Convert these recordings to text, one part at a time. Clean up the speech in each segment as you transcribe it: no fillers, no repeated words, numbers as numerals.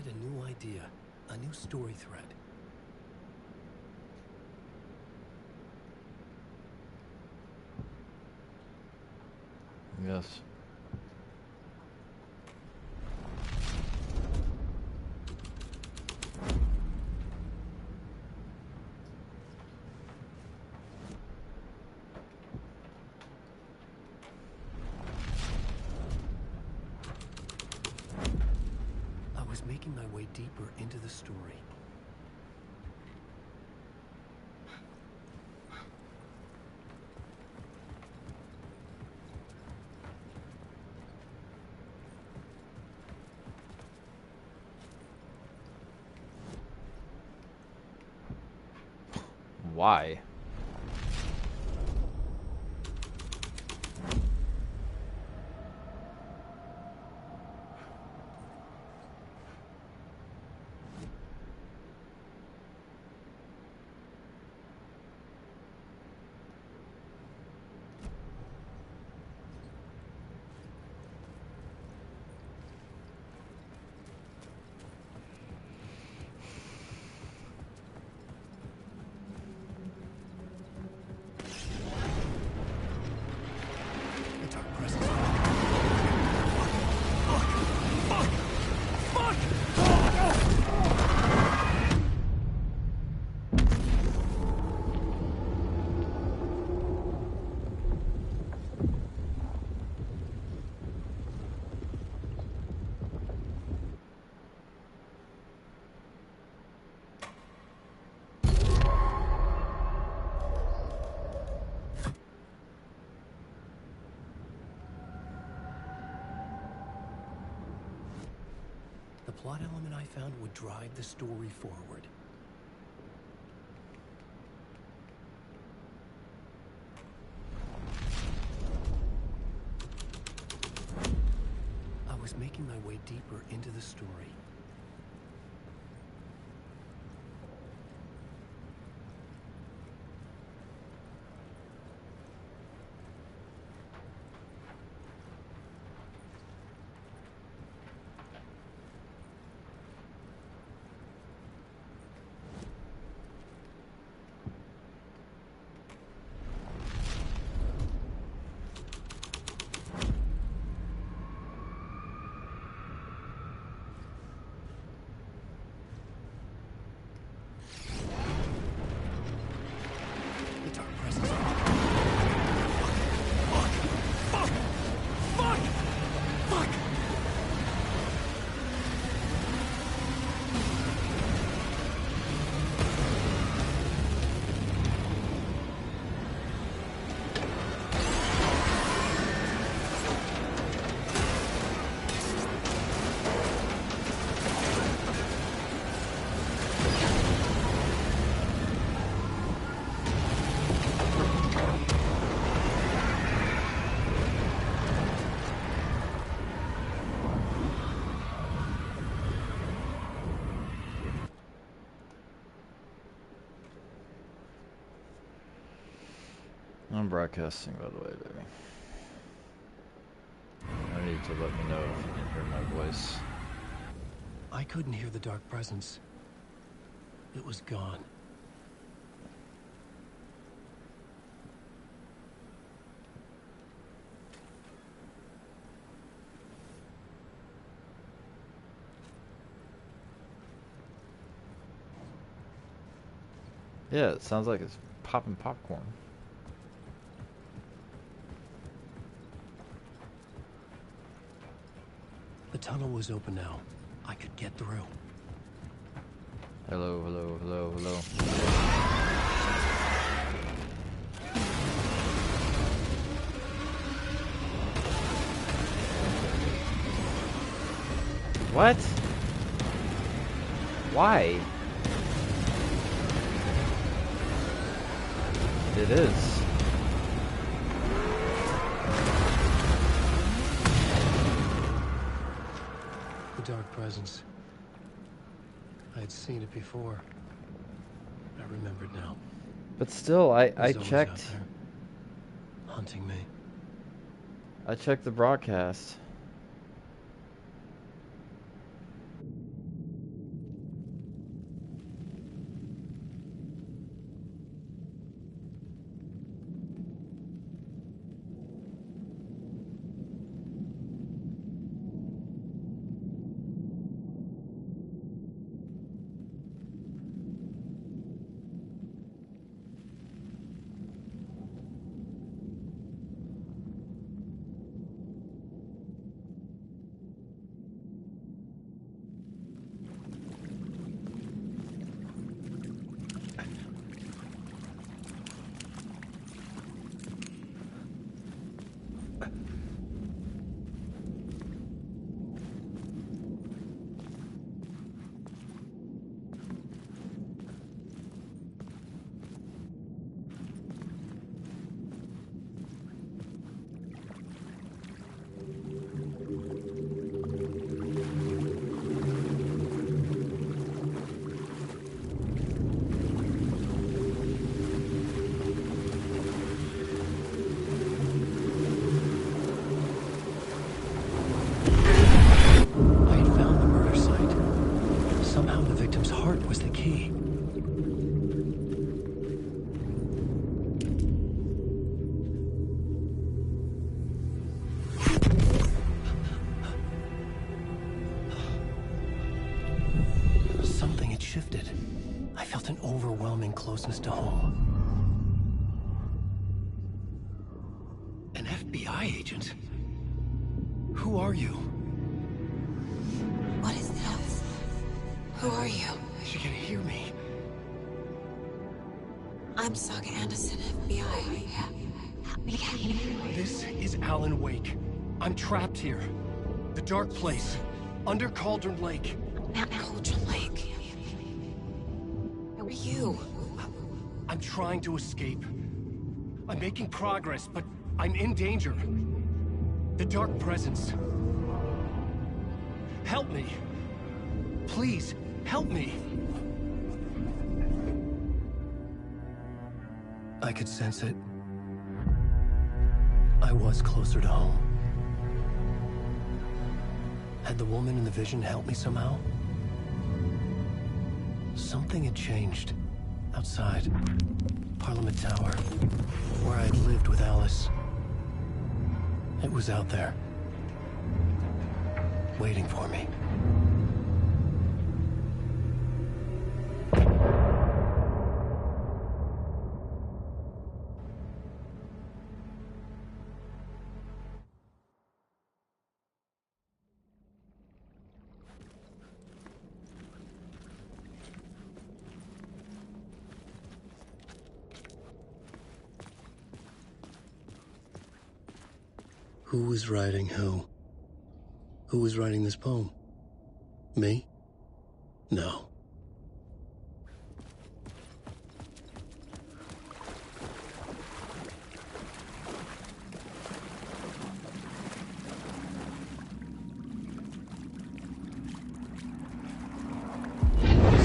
get a new idea, a new story thread. Yes. I was making my way deeper into the story. Why? The dark presence. The plot element I found would drive the story forward. I was making my way deeper into the story. The dark presence. Fuck! I'm broadcasting, by the way, baby. I need to let me know if you can hear my voice. I couldn't hear the dark presence. It was gone. Yeah, it sounds like it's popping popcorn. The tunnel was open now. I could get through. Hello, hello, hello, hello. What? Why? It is. The dark presence. I had seen it before. I remembered now. But still, I It was always out checked. there, hunting me. I checked the broadcast. I had found the murder site. Somehow the victim's heart was the key. Something had shifted. I felt an overwhelming closeness to home. An FBI agent? Who are you? What is this? Who are you? She can hear me. I'm Saga Anderson, FBI. This is Alan Wake. I'm trapped here. The dark place. Under Cauldron Lake. Mount Cauldron Lake. Who are you? I'm trying to escape. I'm making progress, but I'm in danger. The Dark Presence. Help me. Please, help me. I could sense it. I was closer to home. Had the woman in the vision helped me somehow? Something had changed. Outside. Parliament Tower. Where I'd lived with Alice. It was out there. Waiting for me. Who was writing who? Who was writing this poem? Me? No.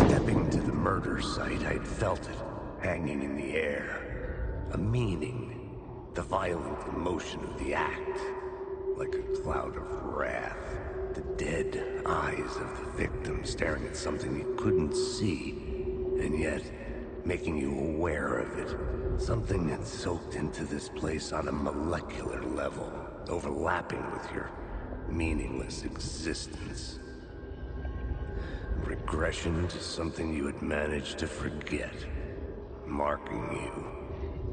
Stepping to the murder site, I'd felt it, hanging in the air. A meaning, the violent emotion of the act, like a cloud of wrath. The dead eyes of the victim staring at something you couldn't see, and yet making you aware of it. Something that soaked into this place on a molecular level, overlapping with your meaningless existence. Regression to something you had managed to forget. Marking you.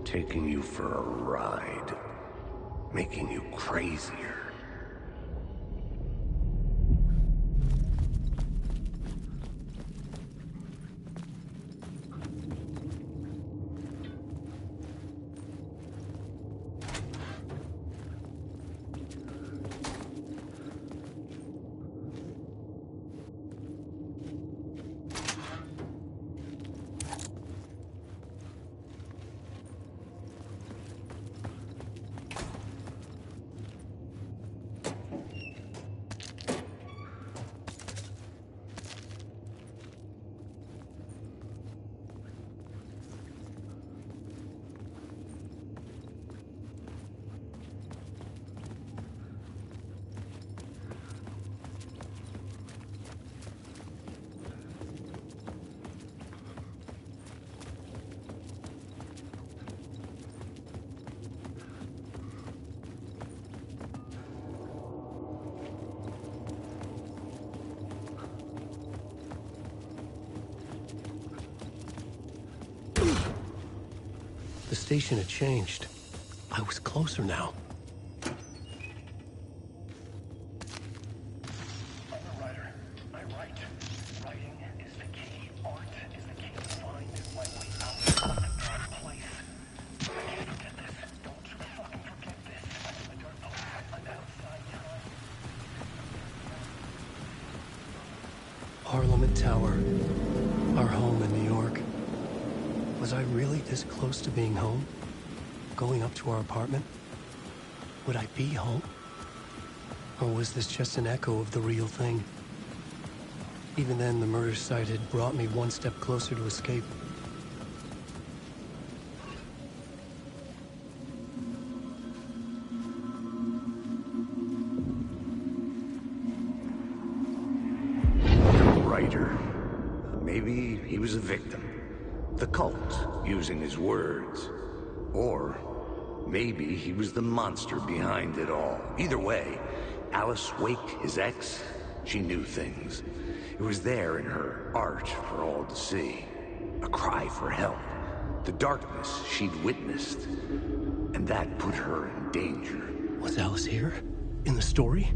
Taking you for a ride. Making you crazier. The station had changed. I was closer now. I'm a writer. I write. Writing is the key. Art is the key to find my way out of the dark place. I can't forget this. Don't you fucking forget this. I'm in the dark place. Parliament Tower, our home in New York. Was I really this close to being home? Going up to our apartment? Would I be home? Or was this just an echo of the real thing? Even then, the murder site had brought me one step closer to escape. The writer. Maybe he was a victim. The cult, using his words. Or maybe he was the monster behind it all. Either way, Alice Wake, his ex, she knew things. It was there in her art for all to see. A cry for help. The darkness she'd witnessed. And that put her in danger. Was Alice here? In the story?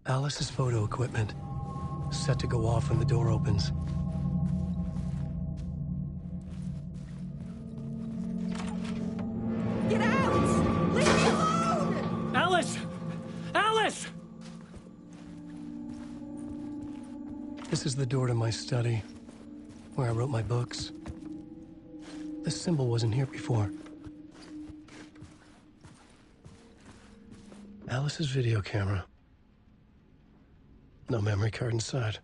Alice's photo equipment. Set to go off when the door opens. Get out! Leave me alone! Alice! Alice! This is the door to my study, where I wrote my books. This symbol wasn't here before. Alice's video camera. No memory card inside.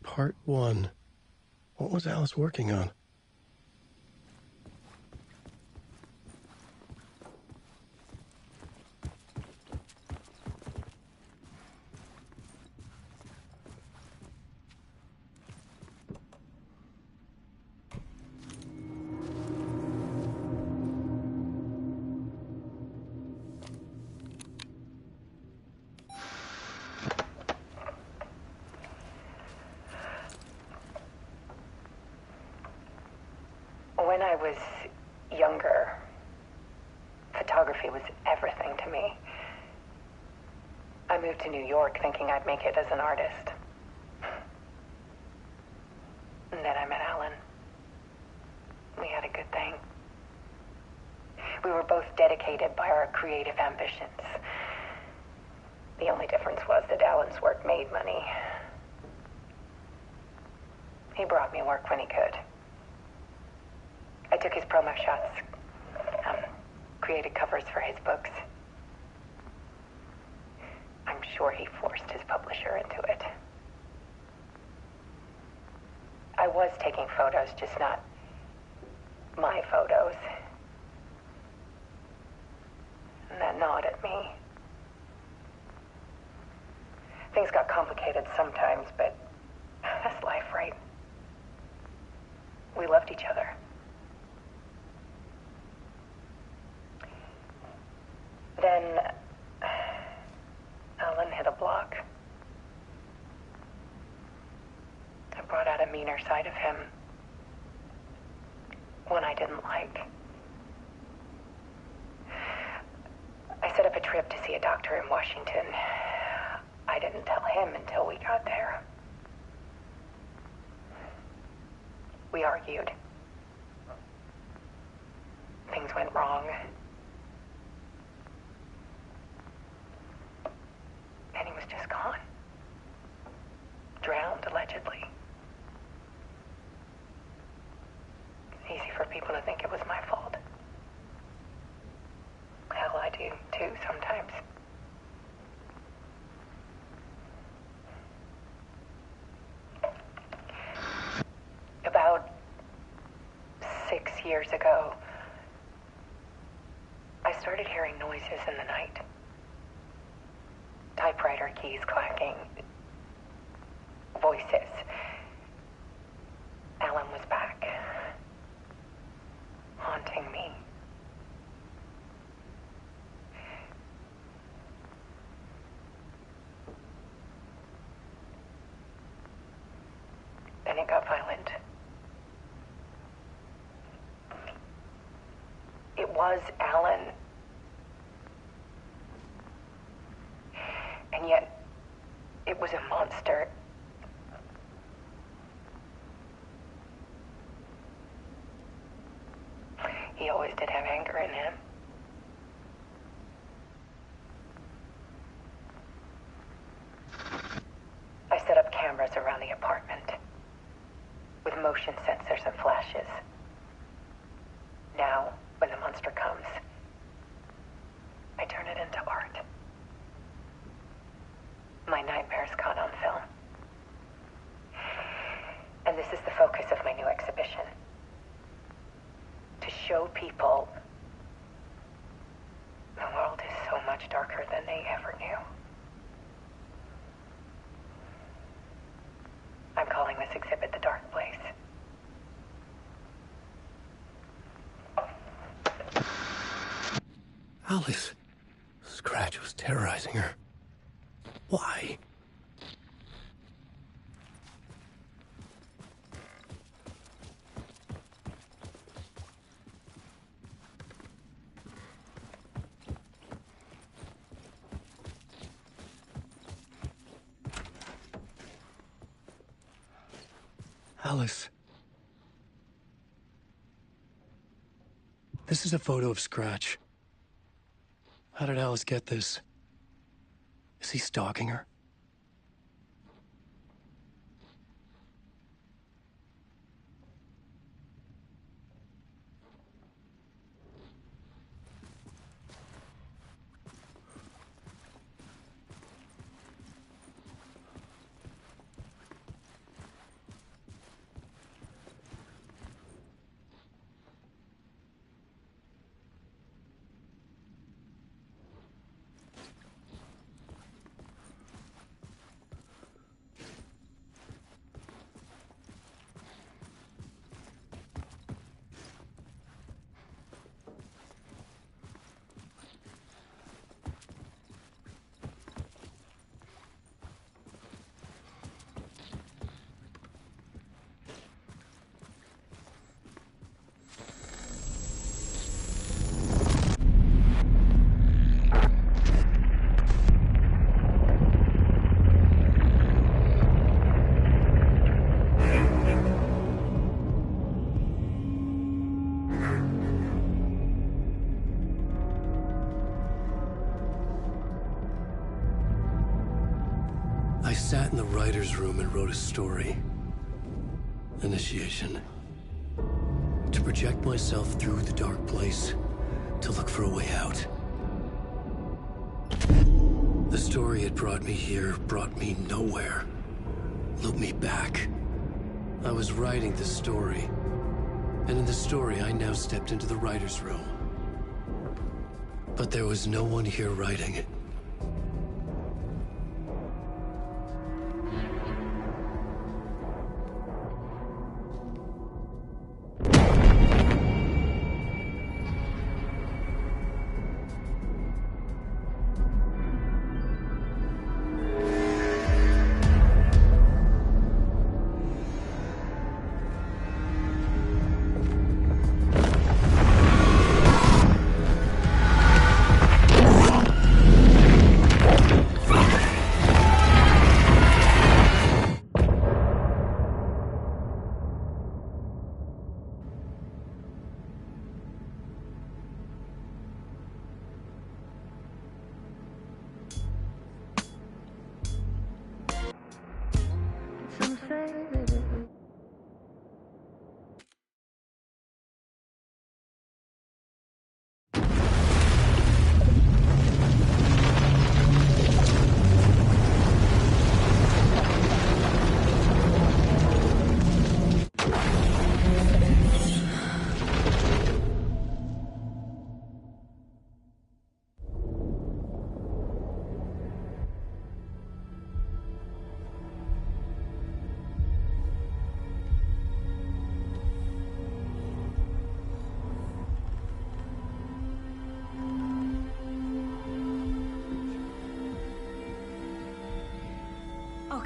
Part 1. What was Alice working on? When I was younger, photography was everything to me. I moved to New York thinking I'd make it as an artist. And then I met Alan. We had a good thing. We were both dedicated by our creative ambitions. The only difference was that Alan's work made money. He brought me work when he could. I took his promo shots, created covers for his books. I'm sure he forced his publisher into it. I was taking photos, just not my photos. And that gnawed at me. Things got complicated sometimes, but that's life, right? We loved each other. Then Alan hit a block. I brought out a meaner side of him. One I didn't like. I set up a trip to see a doctor in Washington. I didn't tell him until we got there. We argued. Things went wrong. And he was just gone. Drowned, allegedly. think it was my fault. Hell, I do too sometimes. About 6 years ago, I started hearing noises in the night. Typewriter keys clacking. Voices. Alan was back. Haunting me. Then it got violent. It was Alan. And yet, it was a monster. He always did have anger in him. I set up cameras around the apartment with motion sensors and flashes. Now, when the monster comes, I turn it into art. My nightmares caught on film. And this is the focus of my new exhibition. To show people the world is so much darker than they ever knew. I'm calling this exhibit The Dark Place. Alice. Scratch was terrorizing her. Why? Alice. This is a photo of Scratch. How did Alice get this? Is he stalking her? I sat in the writer's room and wrote a story. Initiation. To project myself through the dark place, to look for a way out. The story had brought me here, brought me nowhere. Looped me back. I was writing the story. And in the story, I now stepped into the writer's room. But there was no one here writing it.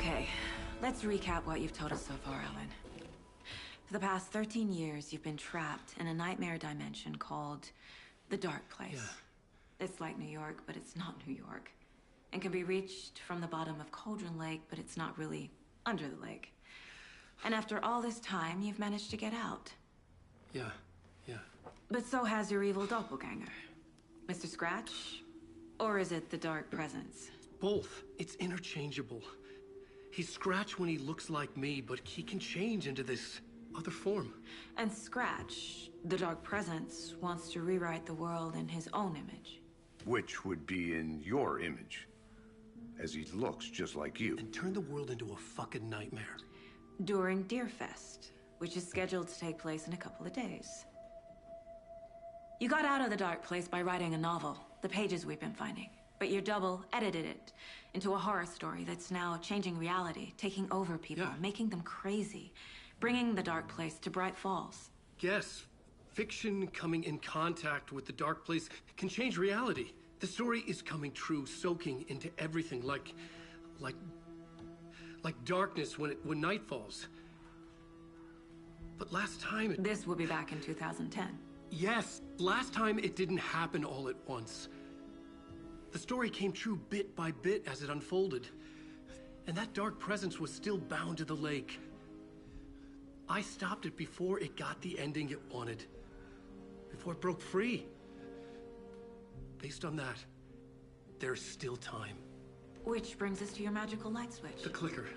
Okay, let's recap what you've told us so far, Alan. For the past 13 years, you've been trapped in a nightmare dimension called the Dark Place. Yeah. It's like New York, but it's not New York. And can be reached from the bottom of Cauldron Lake, but it's not really under the lake. And after all this time, you've managed to get out. Yeah. But so has your evil doppelganger. Mr. Scratch? Or is it the Dark Presence? Both. It's interchangeable. He's Scratch when he looks like me, but he can change into this other form. And Scratch, the Dark Presence, wants to rewrite the world in his own image. Which would be in your image, as he looks just like you. And turn the world into a fucking nightmare. During Deerfest, which is scheduled to take place in a couple of days. You got out of the Dark Place by writing a novel, the pages we've been finding. But your double edited it into a horror story that's now changing reality, taking over people, Yeah. making them crazy, bringing the Dark Place to Bright Falls. Yes, fiction coming in contact with the Dark Place can change reality. The story is coming true, soaking into everything like darkness when night falls. But last time This will be back in 2010. Yes, last time it didn't happen all at once. The story came true bit by bit as it unfolded. And that dark presence was still bound to the lake. I stopped it before it got the ending it wanted. Before it broke free. Based on that, there's still time. Which brings us to your magical light switch. The clicker.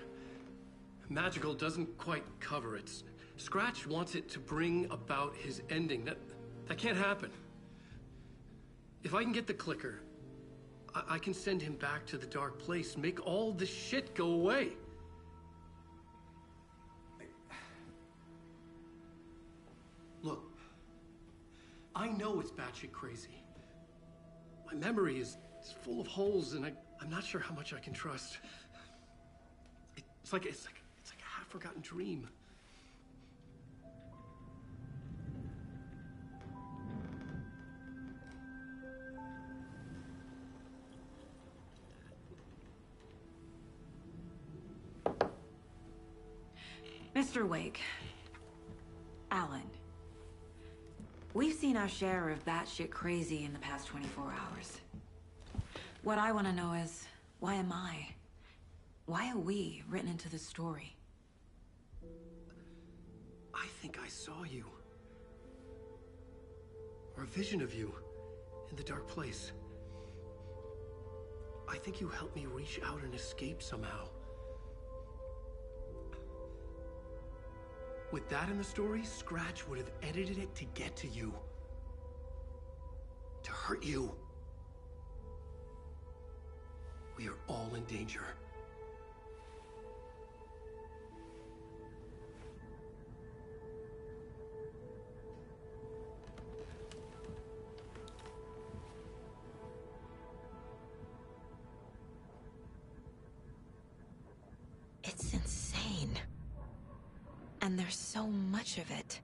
Magical doesn't quite cover it. Scratch wants it to bring about his ending. That can't happen. If I can get the clicker, I can send him back to the Dark Place, make all this shit go away. Look, I know it's batshit crazy. My memory is full of holes, and I'm not sure how much I can trust. It's like a half-forgotten dream. Mr. Wake. Alan. We've seen our share of batshit crazy in the past 24 hours. What I want to know is, why am I? Why are we written into the story? I think I saw you. Or a vision of you in the Dark Place. I think you helped me reach out and escape somehow. With that in the story, Scratch would have edited it to get to you. To hurt you. We are all in danger. It's insane. And there's so much of it.